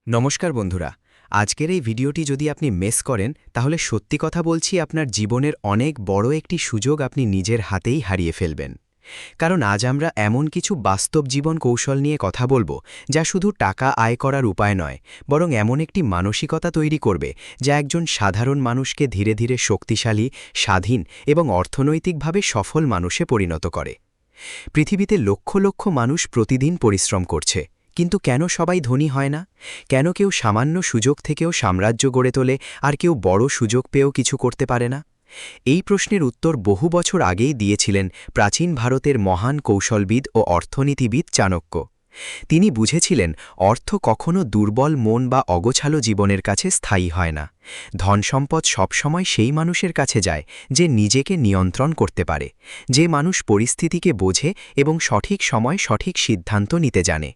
নমস্কার বন্ধুরা। আজকের এই ভিডিওটি যদি আপনি মিস করেন তাহলে সত্যি কথা বলছি আপনার জীবনের অনেক বড় একটি সুযোগ আপনি নিজের হাতেই হারিয়ে ফেলবেন। কারণ আজ আমরা এমন কিছু বাস্তব জীবন কৌশল নিয়ে কথা বলবো যা শুধু টাকা আয় করার উপায় নয়, বরং এমন একটি মানসিকতা তৈরি করবে যা একজন সাধারণ মানুষকে ধীরে ধীরে শক্তিশালী, স্বাধীন এবং অর্থনৈতিকভাবে সফল মানুষে পরিণত করে। পৃথিবীতে লক্ষ লক্ষ মানুষ প্রতিদিন পরিশ্রম করছে, কিন্তু কেন সবাই ধনী হয় না? কেন কেউ সামান্য সুযোগ থেকেও সাম্রাজ্য গড়ে তোলে আর কেউ বড় সুযোগ পেয়েও কিছু করতে পারে না? এই প্রশ্নের উত্তর বহু বছর আগেই দিয়েছিলেন প্রাচীন ভারতের মহান কৌশলবিদ ও অর্থনীতিবিদ চাণক্য। তিনি বুঝেছিলেন অর্থ কখনো দুর্বল মন বা অগোছালো জীবনের কাছে স্থায়ী হয় না। ধনসম্পদ সবসময় সেই মানুষের কাছে যায় যে নিজেকে নিয়ন্ত্রণ করতে পারে, যে মানুষ পরিস্থিতিকে বোঝে এবং সঠিক সময় সঠিক সিদ্ধান্ত নিতে জানে।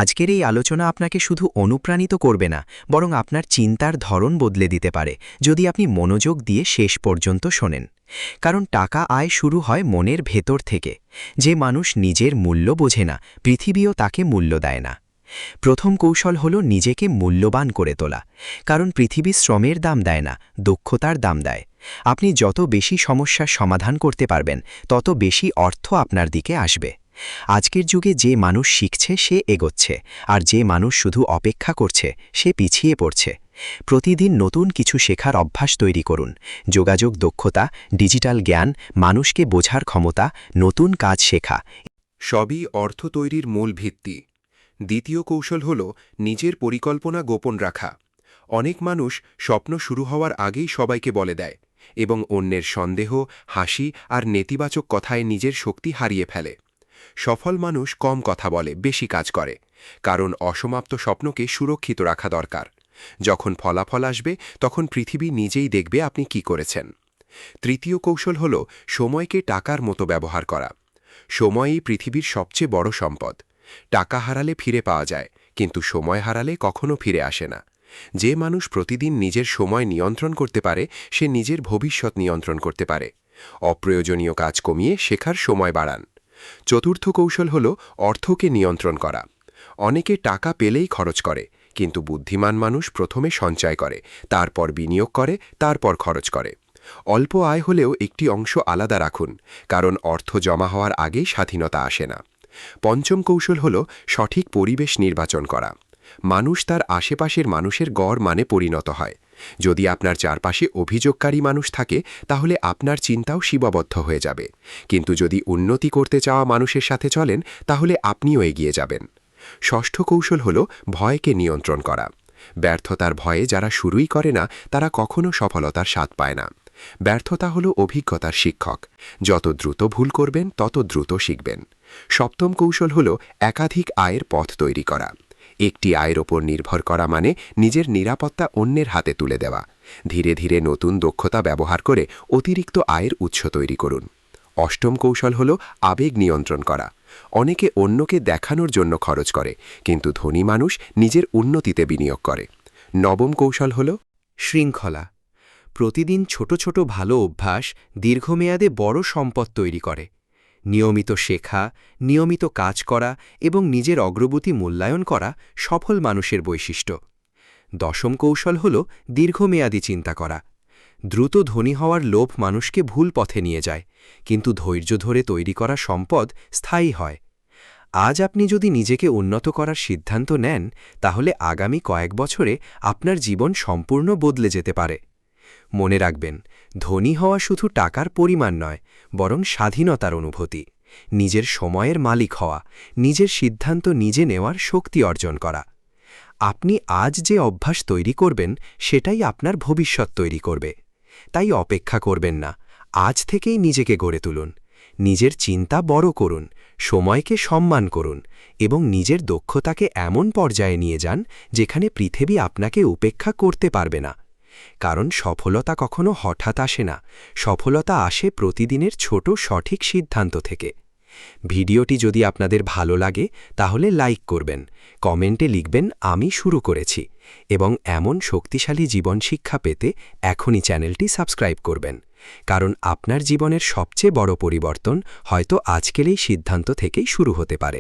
আজকের এই আলোচনা আপনাকে শুধু অনুপ্রাণিত করবে না, বরং আপনার চিন্তার ধরন বদলে দিতে পারে যদি আপনি মনোযোগ দিয়ে শেষ পর্যন্ত শোনেন। কারণ টাকা আয় শুরু হয় মনের ভেতর থেকে। যে মানুষ নিজের মূল্য বোঝে না, পৃথিবীও তাকে মূল্য দেয় না। প্রথম কৌশল হল নিজেকে মূল্যবান করে তোলা। কারণ পৃথিবী শ্রমের দাম দেয় না, দক্ষতার দাম দেয়। আপনি যত বেশি সমস্যার সমাধান করতে পারবেন, তত বেশি অর্থ আপনার দিকে আসবে। আজকের যুগে যে মানুষ শিখছে সে এগোচ্ছে, আর যে মানুষ শুধু অপেক্ষা করছে সে পিছিয়ে পড়ছে। প্রতিদিন নতুন কিছু শেখার অভ্যাস তৈরি করুন। যোগাযোগ দক্ষতা, ডিজিটাল জ্ঞান, মানুষকে বোঝার ক্ষমতা, নতুন কাজ শেখা, সবই অর্থ তৈরির মূল ভিত্তি। দ্বিতীয় কৌশল হল নিজের পরিকল্পনা গোপন রাখা। অনেক মানুষ স্বপ্ন শুরু হওয়ার আগেই সবাইকে বলে দেয় এবং অন্যের সন্দেহ, হাসি আর নেতিবাচক কথায় নিজের শক্তি হারিয়ে ফেলে। সফল মানুষ কম কথা বলে, বেশি কাজ করে, কারণ অসমাপ্ত স্বপ্নকে সুরক্ষিত রাখা দরকার। যখন ফলাফল আসবে তখন পৃথিবী নিজেই দেখবে আপনি কি করেছেন। তৃতীয় কৌশল হল সময়কে টাকার মতো ব্যবহার করা। সময়ই পৃথিবীর সবচেয়ে বড় সম্পদ। টাকা হারালে ফিরে পাওয়া যায়, কিন্তু সময় হারালে কখনো ফিরে আসে না। যে মানুষ প্রতিদিন নিজের সময় নিয়ন্ত্রণ করতে পারে সে নিজের ভবিষ্যৎ নিয়ন্ত্রণ করতে পারে। অপ্রয়োজনীয় কাজ কমিয়ে শেখার সময় বাড়ান। চতুর্থ কৌশল হল অর্থকে নিয়ন্ত্রণ করা। অনেকে টাকা পেলেই খরচ করে, কিন্তু বুদ্ধিমান মানুষ প্রথমে সঞ্চয় করে, তারপর বিনিয়োগ করে, তারপর খরচ করে। অল্প আয় হলেও একটি অংশ আলাদা রাখুন, কারণ অর্থ জমা হওয়ার আগেই স্বাধীনতা আসে না। পঞ্চম কৌশল হল সঠিক পরিবেশ নির্বাচন করা। মানুষ তার আশেপাশের মানুষের গড় মানে পরিণত হয়। যদি আপনার চারপাশে অভিযোগকারী মানুষ থাকে তাহলে আপনার চিন্তাও সীমাবদ্ধ হয়ে যাবে, কিন্তু যদি উন্নতি করতে চাওয়া মানুষের সাথে চলেন তাহলে আপনিও এগিয়ে যাবেন। ষষ্ঠ কৌশল হল ভয়কে নিয়ন্ত্রণ করা। ব্যর্থতার ভয়ে যারা শুরুই করে না তারা কখনো সফলতার স্বাদ পায় না। ব্যর্থতা হল অভিজ্ঞতার শিক্ষক। যত দ্রুত ভুল করবেন তত দ্রুত শিখবেন। সপ্তম কৌশল হল একাধিক আয়ের পথ তৈরি করা। একটি আয়ের ওপর নির্ভর করা মানে নিজের নিরাপত্তা অন্যের হাতে তুলে দেওয়া। ধীরে ধীরে নতুন দক্ষতা ব্যবহার করে অতিরিক্ত আয়ের উৎস তৈরি করুন। অষ্টম কৌশল হল আবেগ নিয়ন্ত্রণ করা। অনেকে অন্যকে দেখানোর জন্য খরচ করে, কিন্তু ধনী মানুষ নিজের উন্নতিতে বিনিয়োগ করে। নবম কৌশল হল শৃঙ্খলা। প্রতিদিন ছোট ছোট ভালো অভ্যাস দীর্ঘমেয়াদে বড় সম্পদ তৈরি করে। নিয়মিত শেখা, নিয়মিত কাজ করা এবং নিজের অগ্রগতি মূল্যায়ন করা সফল মানুষের বৈশিষ্ট্য। দশম কৌশল হল দীর্ঘমেয়াদী চিন্তা করা। দ্রুত ধনী হওয়ার লোভ মানুষকে ভুল পথে নিয়ে যায়, কিন্তু ধৈর্য ধরে তৈরি করা সম্পদ স্থায়ী হয়। আজ আপনি যদি নিজেকে উন্নত করার সিদ্ধান্ত নেন, তাহলে আগামী কয়েক বছরে আপনার জীবন সম্পূর্ণ বদলে যেতে পারে। মনে রাখবেন, ধনী হওয়া শুধু টাকার পরিমাণ নয়, বরং স্বাধীনতার অনুভূতি, নিজের সময়ের মালিক হওয়া, নিজের সিদ্ধান্ত নিজে নেওয়ার শক্তি অর্জন করা। আপনি আজ যে অভ্যাস তৈরি করবেন সেটাই আপনার ভবিষ্যৎ তৈরি করবে। তাই অপেক্ষা করবেন না, আজ থেকেই নিজেকে গড়ে তুলুন। নিজের চিন্তা বড় করুন, সময়কে সম্মান করুন এবং নিজের দক্ষতাকে এমন পর্যায়ে নিয়ে যান যেখানে পৃথিবী আপনাকে উপেক্ষা করতে পারবে না। কারণ সফলতা কখনো হঠাৎ আসে না, সফলতা আসে প্রতিদিনের ছোট সঠিক সিদ্ধান্ত থেকে। ভিডিওটি যদি আপনাদের ভালো লাগে তাহলে লাইক করবেন, কমেন্টে লিখবেন আমি শুরু করেছি, এবং এমন শক্তিশালী জীবন শিক্ষা পেতে এখনই চ্যানেলটি সাবস্ক্রাইব করবেন। কারণ আপনার জীবনের সবচেয়ে বড় পরিবর্তন হয়তো আজকের এই সিদ্ধান্ত থেকেই শুরু হতে পারে।